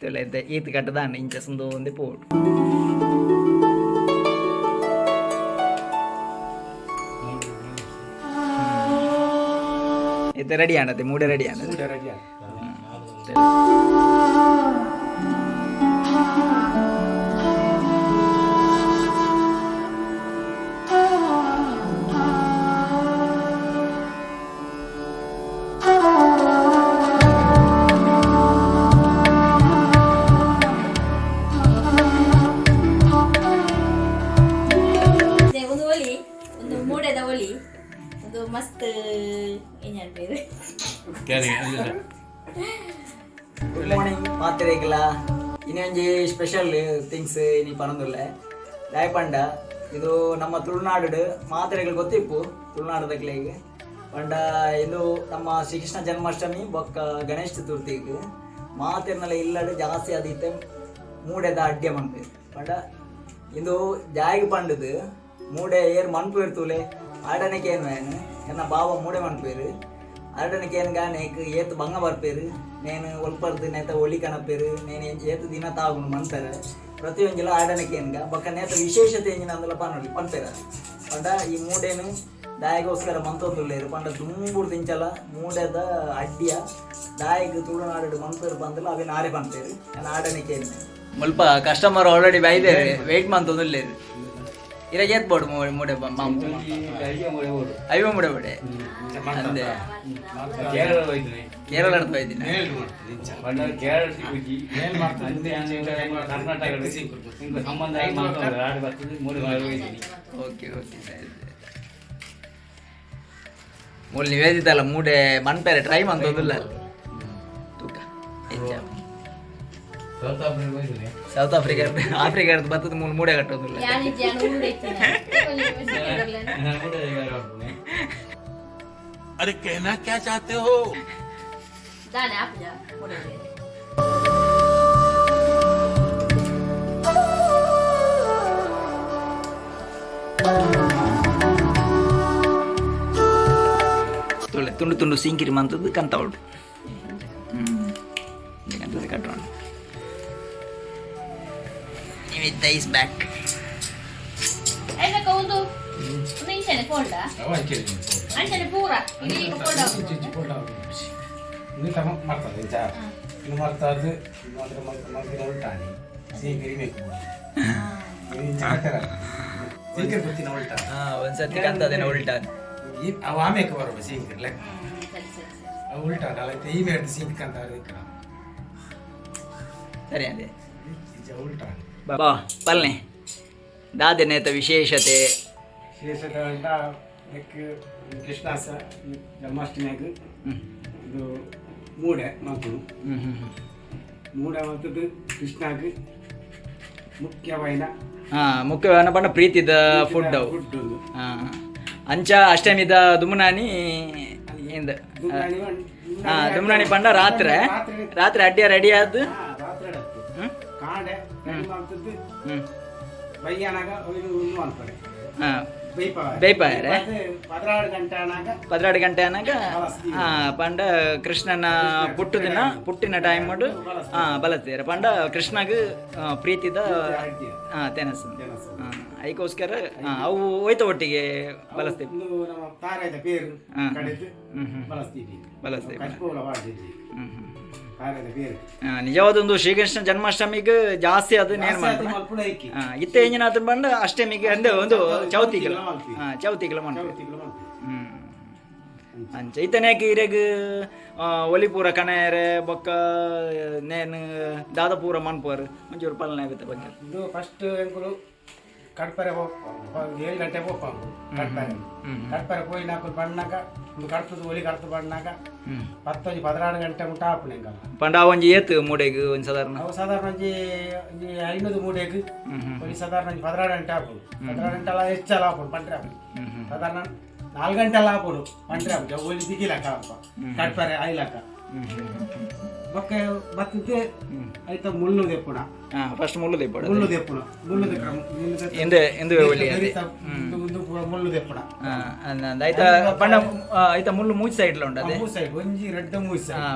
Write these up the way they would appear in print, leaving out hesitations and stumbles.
తెలియదు ఈత కట్టదాన్ని ఇంచేస్తుందో ఉంది పోడు అయితే రెడీ అన్నది మూడే రెడీ అన్నది ಮಸ್ತ್ ಏನಂತೀರಿ ಗುಡ್ ಮಾರ್ನಿಂಗ್ ಮಾತಿರೇಕಲ ಇನ್ನೊಂದು ಸ್ಪೆಷಲ್ ಥಿಂಗ್ಸ್ ನೀ ಪನೊಂದುಲ್ಲ ದಾಯಪಂಡ ಇದು ನಮ್ಮ ತುಳುನಾಡು ಮಾತ್ರೆಗಳು ಗೊತ್ತಿಪ್ಪು ತುಳುನಾಡದಕ್ಲೆಗೆ ಪಂಡ ಇದು ನಮ್ಮ ಶ್ರೀಕೃಷ್ಣ ಜನ್ಮಾಷ್ಟಮಿ ಬೊಕ್ಕ ಗಣೇಶ ಚತುರ್ಥಿಗೆ ಮಾತಿರ್ನೆಲ್ಲ ಇಲ್ಲಡು ಜಾಸ್ತಿ ಅದೀತೆ ಮೂಡೆದ ಅಡ್ಡೆ ಮನ್ಪು ಪಂಡ ಇದು ಜಾಯಿಗೆ ಪಂಡದು ಮೂಡೆ ಏರ್ ಮನ್ಪು ಇರ್ತೂಲೆ ಆಡನಕ್ಕೆ ಏನು ಎನ್ನ ಬಾವ ಮೂಡೆ ಮನ್ಪೇರು ಆಡನಕ್ಕೆ ಏನ್ಗ ನೇಕು ಏತು ಬಂಗ ಬರ್ಪೇರು ನೇನು ಒಲ್ಪರ್ದು ನೇತ ಒಳಿ ಕಣಪೇರು ನೇನು ಏತು ದಿನ ತಾಗುನು ಮನ್ತಾರೆ ಪ್ರತಿಯೊಂದಿಲ್ಲ ಆಡನಕ್ಕೆ ಏನ್ಗ ಬೊಕ್ಕ ನೇತ ವಿಶೇಷತೆ ಎಂಜಿನ ಅಂದಲ್ಲ ಪನ್ನೊಳ್ಳಿ ಪನ್ಪೇರ ಪಂಡ ಈ ಮೂಡೇನು ದಾಯಿಗೋಸ್ಕರ ಮಂತೊಂದುಲ್ಲೇರು ಪಂಡ ತುಂಬುಡು ತಿಂಚಲ ಮೂಡೆದ ಅಡ್ಡಿಯ ದಾಯಿಗೆ ತುಳುನಾಡು ಮನ್ಪೇರು ಬಂದಲ್ಲ ಅವೇನು ಆರೆ ಪನ್ಪೇರು ನಾನು ಆಡನಕ್ಕೆ ಏನು ಮುಲ್ಪ ಕಸ್ಟಮರ್ ಆಲ್ರೆಡಿ ಬೈದೇರು ವೆಯ್ಟ್ ಮಂತೊಂದುಲ್ಲೇರು ಇರ ಏತ್ಬೋಡು ಮೂಡೆ ಐವ ಮೂಡೆ ಬೋಡೆ ಅಂದೆ ಕೇರಳ ಹೋಯ್ತೀನಿ ಓಕೆ ಓಕೆ ಮೂಲ ನಿವೇದಿತ ಅಲ್ಲ ಮೂಡೆ ಮನ್ಪೇರೆ ಟ್ರೈ ಮಂತೋದಿಲ್ಲ ತೂಕ ಸೌತ್ ಆಫ್ರಿಕಾ ಆಫ್ರಿಕಾ ಬರ್ತದ ಮೂಡೆ ಕಟ್ಟೋದಿಲ್ಲ अरे कहना क्या चाहते हो ತುಂಡು ತುಂಡು ಸಿಂಕಿರಿ ಮಂತದ್ದು ಕಂತ ಉಂಟು ಕಟ್ಟೋಣ Niveditha is back. ಇಂಚನೆ ಫೋಲ್ಡ ಅಂಚನೆ ಪೂರ ಇಲ್ಲಿ ಫೋಲ್ಡ ಇದು ತಮ್ಮ ಮಾಡ್ತದೆ ಜಾ ಇದು ಮಾಡ್ತದೆ ಮಾತ್ರ ಮಂತ್ರ ಉಲ್ಟಾನಿ ಸೀಕರಿ ಬೇಕು ಸೀಕರಿ ಬತ್ತಿನ ಉಲ್ಟಾ ಒಂದ್ಸತಿ ಕಂತದೇನ ಉಲ್ಟಾ ಅವ ಆಮೇಲೆ ಬರೋದು ಸೀಕರಿ ಲೆಕ್ಕ ಉಲ್ಟಾ ಅಲ್ಲ ಈ ಮೇಲೆ ಸೀಕ್ ಅಂತ ಅದಕ್ಕೆ ಸರಿ ಅದೇ ಉಲ್ಟಾ ಬಾ ಪಲ್ನೆ ದಾದೆ ನೇತ ವಿಶೇಷತೆ ಅಂತ ಕೃಷ್ಣ ಜನ್ಮಾಷ್ಟಮಿಯಾಗ ಇದು ಮೂಡೆ ಮಕ್ಕಳು ಮೂಡೆ ಮತ್ತು ಕೃಷ್ಣಾಗ ಮುಖ್ಯವಾದ ಮುಖ್ಯವಾದ ಪಂಡ ಪ್ರೀತಿದ ಫುಡ್ ಅಂಚ ಅಷ್ಟಮಿದ ದುಮುನಾನಿ ದುಮುನಾನಿ ಪಂಡ ರಾತ್ರಿ ರಾತ್ರಿ ಅಡ್ಡಿಯ ರೆಡಿ ಆದ ಕಾಡೆ ಬೈಯಾನಾಗ ಅಂತಾರೆ ಬೇಯ್ಪಾರೆ 16 ಗಂಟೆ ಅನಾಗ ಪಂಡ ಕೃಷ್ಣನ ಪುಟ್ಟಿನ ಟೈಮ್ ಮಾಡು ಬಲತ್ತೀರ ಪಂಡ ಕೃಷ್ಣಗ ಪ್ರೀತಿದ ತೆನಸು ಅದಕ್ಕೋಸ್ಕರ ಅವು ಹೋಯ್ತ ಒಟ್ಟಿಗೆ ಬಳಸ್ತೀವಿ ನಿಜವಾದೊಂದು ಶ್ರೀಕೃಷ್ಣ ಜನ್ಮಾಷ್ಟಮಿಗೆ ಜಾಸ್ತಿ ಅದನ್ನ ಏನ್ ಮಾಡ್ತಾರೆ ಇತ್ತ ಏನಾದ್ರು ಬಂದು ಅಷ್ಟಮಿಗೆ ಅಂದ್ರೆ ಒಂದು ಚೌತಿಗಳ ಮಾಡ್ತಾರೆ ಅಂಚ ಈತನೇಕ ಇರೆಗ್ ಒಲಿಪೂರ ಕಣೆರೆ ಬೊಕ್ಕ ನೇನು ದಾದಪೂರ ಮನ್ಪುವರು ಒಂಚೂರು ಪಾಲನೆ ಆಗುತ್ತೆ ಬಗ್ಗೆ ಇದು ಫಸ್ಟ್ ಎಂಕುಲು ಕಡ್ಪರೆ 7 ಗಂಟೆಗೆ ಹೋಗ್ಪಾಗ ಕಡ್ಪರೆ ಹೋಗಿ ನಾಲ್ಕು ಬಣ್ಣಾಗ ಒಂದು ಕಡ್ಪದ ಒಲಿ ಕಡ್ತು ಬಣ್ಣಾಗ 16 ಗಂಟೆ ಮುಟ್ಟ ಆಪಣೆ ಪಂಡ ಒಂಜಿ ಏತ್ ಮೂಡೆಗ್ ಒಂದು ಸಾಧಾರಣ ಒಂಜಿ 500 ಮೂಡೆಗ್ ಒಂದು ಸಾಧಾರಣ 16 ಗಂಟೆ ಆಪುಡು 16 ಗಂಟೆ ಎಲ್ಲ ಹೆಚ್ಚಲ್ಲ ಆಪುಡು ಪಂಟ್ರೆ ಆಪುಡು ಸಾಧಾರಣ 4 ಗಂಟೆ ಎಲ್ಲ ಆಪುಡು ಪಂಟ್ರೆ ಆಪುಡು ಒಲಿ ದಿಗಿಲಕ್ಕ ಅಪ್ಪ ಕಡ್ಪರೆ ಆಯ್ಲಕ್ಕ ಬೊಕ್ಕೆ ಬತ್ತಿದ್ದೆ ಆಯ್ತಾ ಮುಳ್ಳು ದೆಪ್ಪುಣ ಫಸ್ಟ್ ಮುಳ್ಳು ದೆಪ್ಪುಣ ಮುಳ್ಳು ದೆಪ್ಪುಣ ಆಯ್ತಾ ಪಂಡ ಆಯ್ತಾ ಮುಳ್ಳು ಮೂಜ್ ಸೈಡ್ ಉಂಟು ಅದೇ ಮೂಜ್ ಸೈಡ್ ಒಂಜಿ ರೆಡ್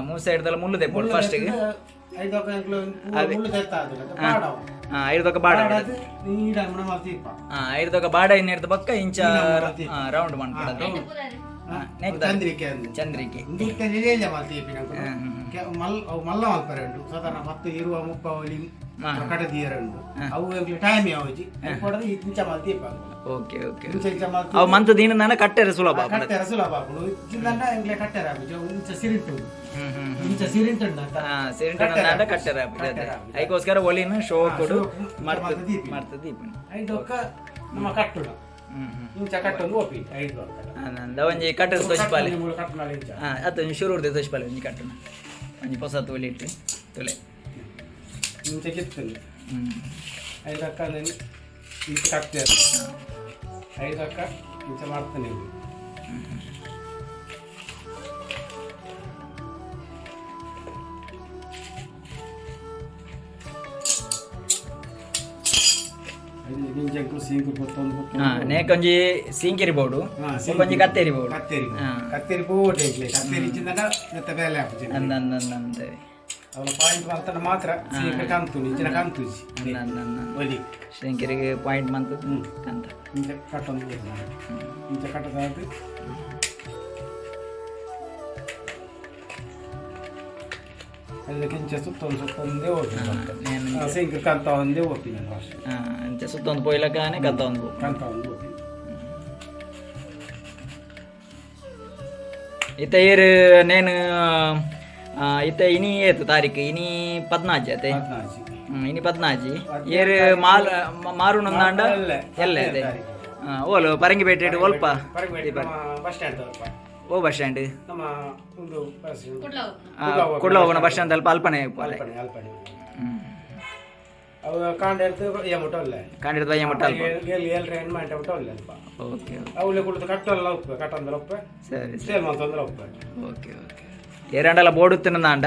ಮೂಜ್ ಸೈಡ್ ದಲ್ಲ ಮುಳ್ಳು ದೆಪ್ಪುಣ ಫಸ್ಟ್ ಐದೊಕ್ಕ ಎಂಕ್ಲು ಮುಳ್ಳು ತೆತ್ತ ಅದು ಪಾಡವ ಐದೊಕ್ಕ ಬಾಡ ನೀಡ ಮನ ಮಲ್ತಿಪ್ಪ ಐದೊಕ್ಕ ಬಾಡ ಇನ್ನಿರ್ದ ಪಕ್ಕ ಇಂಚ ರೌಂಡ್ ಮಾಡ್ಕೊಡೋದು ಚಂದ್ರಿಕೆ ಚಂದ್ರಿಕೆ ಮಲ್ಲ ಮಲ್ಪರೆ ಉಂಟು ಸಾಧಾರಣ 10 20 30 ಕಡದಿಯರ ಉಂಟು ಅವು ಟೈಮ್ ಯಾವಜಿ ಕೊಡದು ಇಂಚ ಮಲ್ತಿಪ್ಪ ಓಕೆ ಓಕೆ ಅವು ಮಂತ್ ದಿನದ ಕಟ್ಟೆರ ಸುಲಭ ಕಟ್ಟೆರ ಸುಲಭ ಜಿಂದಂಡ ಎಂಗ್ಲೆ ಕಟ್ಟೆರ ಇಂಚ ಸಿರಿಂಟು ಇಂಚ ಸಿರಿಂಟು ಸಿರಿಂಟು ಕಟ್ಟೆರ ಅದಕ್ಕೋಸ್ಕರ ಒಲಿನ ಶೋ ಕೊಡು ಮಾಡ್ತದೆ ಐದೊಕ್ಕ ನಮ್ಮ ಕಟ್ಟುಡ ಇಂಚ ಕಟ್ಟೊಂದು ಒಪ್ಪಿ ಐದು ಒಂಜಿ ಕಟ್ಟದ ತೋಚ್ಪಾಲೆ ಅತ್ತ ಶುರು ಉಡ್ದೆ ತೋಚ್ಪಾಲೆ ಒಂಜಿ ಕಟ್ಟನ ಒಂಜಿ ಹೊಸ ತೊಲಿ ಇಟ್ಟು ತೊಲೆ ಇಂಚ ಕಿತ್ತಲ್ಲಿ ಐದಕ್ಕ ಇಂಚ ಕಟ್ತಾರೆ ಐದಕ್ಕ ಇಂಚ ಮಾಡ್ತಾನೆ నేకొంజి సీంకిరి బోడు కొంచెం కత్తేరి బోడు కత్తేరి బోడు కత్తేరి ఇచ్చిందట ఎంత వేల అంతే ಅವನ ಪಾಯಿಂಟ್ ಅಂತ ಮಾತ್ರ ಸೀಂಕಿರಿ ಕಂತು ನಿಂಚಿನ ಕಂತು ಒಲಿ ಸೀಂಕಿರಿಗೆ ಪಾಯಿಂಟ್ ಮಂತ್ ಕಂತ ಇಂಚ ಕಟ್ಟೊಂದು ಇಂಚ ಕಟ್ಟದಾದ ಅದಕ್ಕಿಂಚ ಸುತ್ತೊಂದೇ ಹೋಗ್ತೀನಿ ಸೀಂಕಿರಿ ಕಂತ ಒಂದೇ ಹೋಗ್ತೀನಿ ಇಂಚ ಸುತ್ತೊಂದು ಪೋಯ್ಲಕ್ಕನೆ ಕಂತ ಒಂದು ಹೋಗ್ತೀನಿ ಇತ್ತ ಏರು ನೇನು ಇತ್ತ ಇನಿ ಏತು ತಾರೀಕು ಇನಿ 14 ಅತೆ ಇನಿ 14 ಏರು ಮಾರುನಂದಾಂಡ ಎಲ್ಲ ಅದೆ ಓಲು ಪರಂಗಿಪೇಟೆ ಒಲ್ಪ ಓ ಬಸ್ ಸ್ಟ್ಯಾಂಡ್ ಕುಡ್ಲೋವನ ಬಸ್ ಸ್ಟ್ಯಾಂಡ್ ಅಲ್ಪ ಅಲ್ಪನೆ ಕಾಂಡಿಡ್ದು ಬಯ್ಯ ಮುಟ್ಟ ಓಕೆ ಅವಳು ಕುಳಿತು ಕಟ್ಟಲ್ಲ ಉಪ್ಪು ಕಟ್ಟಂದ್ರೆ ಉಪ್ಪು ಸರಿ ಸೇಲ್ ಮಾಡ್ತಂದ್ರೆ ಉಪ್ಪು ಓಕೆ ಓಕೆ ಏರಂಡಲ್ಲ ಬೋರ್ಡ್ ತಿನ್ನಂದಾಂಡ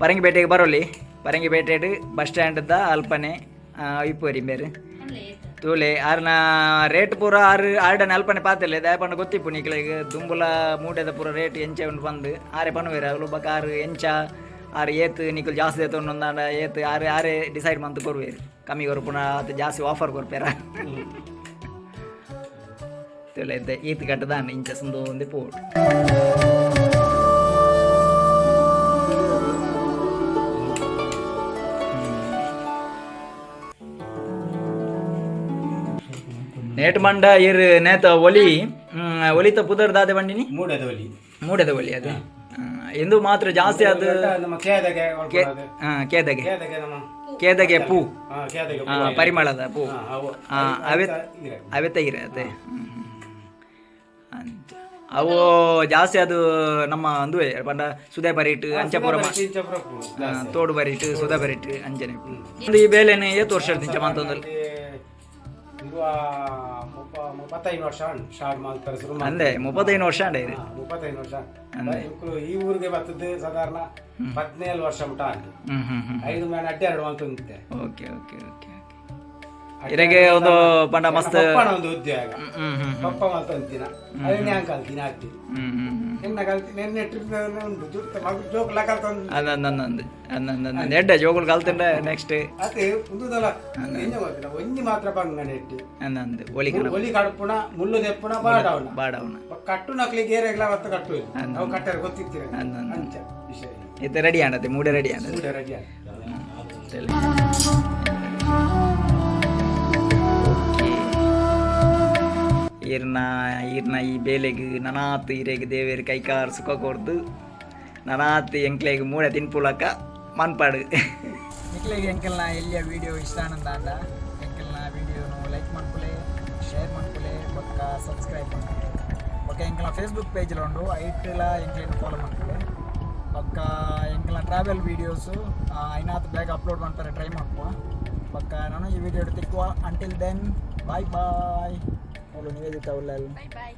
ಪರಂಗಿಪೇಟೆಗೆ ಬರೋಲಿ ಪರಂಗಿಪೇಟೆ ಬಸ್ ಸ್ಟ್ಯಾಂಡ್ ಅಲ್ಪನೆ ಇಪ್ಪರಿ ಬೇರೆ ತೂಲೆ ಆರ್ನ ರೇಟ್ ಪೂರ ಆರ್ಡನೆ ಅಲ್ಪನೆ ಪಾತಿಲ್ಲ ದಯಪಂಡ ಗೊತ್ತಿಪ್ಪು ನೀಕ್ಲಿಗೆ ದುಂಬುಲ ಮೂಟೆದ ಪೂರ ರೇಟ್ ಎಂಚ ಉಂಟು ಬಂದು ಆರೆ ಪನ್ನುವೇರ ಅವಳು ಬಕ್ಕ ಆರು ಎಂಚ ಆರು ಏತ್ ನಿಖಲ್ ಜಾಸ್ತಿ ಏತು ಒಂದೊಂದಾಂಡ ಏತ್ ಆರೆ ಡಿಸೈಡ್ ಮಂತ್ ಕೊರುವೇರು ಕಮ್ಮಿ ಕೊರು ಪುನಃ ಅದು ಜಾಸ್ತಿ ಆಫರ್ ಕೊರ್ಪೇರ ತೂಲೆ ಇದ್ದೆ ಈತ್ ಕಟ್ಟದಾಂಡ ಇಂಚ ಸುಂದು ಒಂದು ಪೋಡು నేటి మండ ఇర్ నేత ಒಲಿತ ಪುದರ್ ದಾದೆ ಬಂಡಿನಿ ಮೂಡೆದ ಒಲಿ ಅದು ಎಂದು ಮಾತ್ರ ಜಾಸ್ತಿ ಅದು ಕೇದಗೆ ಪೂ ಪರಿಮಳದ ಪೂ ಅವೆತ್ತ ಇರ ಅದೇ ಅವು ಜಾಸ್ತಿ ಅದು ನಮ್ಮ ಅಂದುವೆ ಪಂಡ ಸುದೆ ಬರಿಟ್ ಅಂಚಪುರ ತೋಡು ಬರಿಟ್ ಸುದೆ ಬರಿಟ್ ಅಂಚನೆ ಈ ಬೇಲೆನೆ ಏತ್ ವರ್ಷ ತಿಂಚ ಮಂತೊಂದಲ್ಲಿ 35 ವರ್ಷ ಸ್ಟಾರ್ಟ್ ಮಾಡ್ತಾರೆ ಶುರು ಅಂದೆ 35 ವರ್ಷ ಅಂಡೆ 35 ವರ್ಷ ಈ ಊರಿಗೆ ಬರ್ತದೆ ಸಾಧಾರಣ 17 ವರ್ಷ ಮುಟ 5 ಮೇಲೆ 2 ಅಂತ ಉಂಟೆ ಓಕೆ ಓಕೆ ಓಕೆ ಇರಗೆ ಒಂದು ಪಂಡ ಮಸ್ತ್ ಒಂದು ಉದ್ಯೋಗ ಪಪ್ಪ ಅಂತ ಅಂತಿನ ಅದನ್ನೇ ಕಲ್ತೀನಿ ಆಗ್ತೀನಿ ಎನ್ನ ಕಲ್ತೀನಿ ಎನ್ನ ಟ್ರಿಪ್ ಉಂಟು ಜೋಕುಲ ಕಲ್ತಂದು ಅಂದಂದಂದ ಎಡ್ಡ ಜೋಕುಲು ಕಲ್ತಂಡ ನೆಕ್ಸ್ಟ್ ಅದೇ ಉಂದುದಲ್ಲ ಎಂಜ ಗೊತ್ತಿಲ್ಲ ಒಂಜಿ ಮಾತ್ರ ಬಂಗನೆ ಇಟ್ಟು ಅಂದಂದ ಒಲಿ ಕಡುಪುಣ ಮುಳ್ಳು ದೆಪ್ಪುಣ ಬಾಡವನ ಕಟ್ಟು ನಕ್ಲಿಗೆ ಏರೆಗ್ಲ ಅವತ್ತು ಕಟ್ಟು ಇಲ್ಲ ನಾವು ಕಟ್ಟರೆ ಗೊತ್ತಿರ್ತೀರ ಅಂಚ ವಿಷಯ ಇದು ರೆಡಿ ಆಣತ್ತೆ ಮೂಡೆ ರೆಡಿ ಆಣತ್ತೆ ರೆಡಿ ಈರ್ನ ಈ ಬೇಲೆಗೆ ನನಾತ್ ಈರೆಗೆ ದೇವೇರು ಕೈಕಾರ್ ಸುಖ ಕೊಡ್ದು ನನಾತ್ ಎಂಕ್ಲೆಗೆ ಮೂಡೆ ತಿನ್ಪುಲಕ ಮನ್ಪಾಡು ಎಂಕ್ಲೆಗೆ ಎಂಕಲ್ನ ಎಲ್ಲಿಯ ವೀಡಿಯೋ ಇಷ್ಟ ಆನಂದ ಎಂಕಲ್ನ ವೀಡಿಯೋನು ಲೈಕ್ ಮಾಡ್ಕೊಲೆ ಶೇರ್ ಮಾಡ್ಕೊಲೆ ಬೊಕ್ಕ ಸಬ್ಸ್ಕ್ರೈಬ್ ಮಾಡ್ಕೊಲೆ ಬೊಕ್ಕ ಎಂಕಲ್ನ ಫೇಸ್ಬುಕ್ ಪೇಜ್ಲ ಉಂಡು ಐಟ್ಲ ಎಂಕ್ಲೆನ ಫಾಲೋ ಮಾಡ್ಕೊಲೆ ಬೊಕ್ಕ ಎಂಕಲ್ನ ಟ್ರಾವೆಲ್ ವೀಡಿಯೋಸು ಐನಾತ್ ಬೇಗ ಅಪ್ಲೋಡ್ ಮಾಡ್ತಾರೆ ಟ್ರೈ ಮಾಡ್ಕೋ ಬೊಕ್ಕ ನಾನು ಈ ವಿಡಿಯೋ ತಿಕ್ಕುವ ಅಂಟಿಲ್ ದೆನ್ ಬಾಯ್ ಬಾಯ್ ನಿವೇದಿತ ಉಳ್ಳಲ್ ಬಾಯ್ ಬಾಯ್.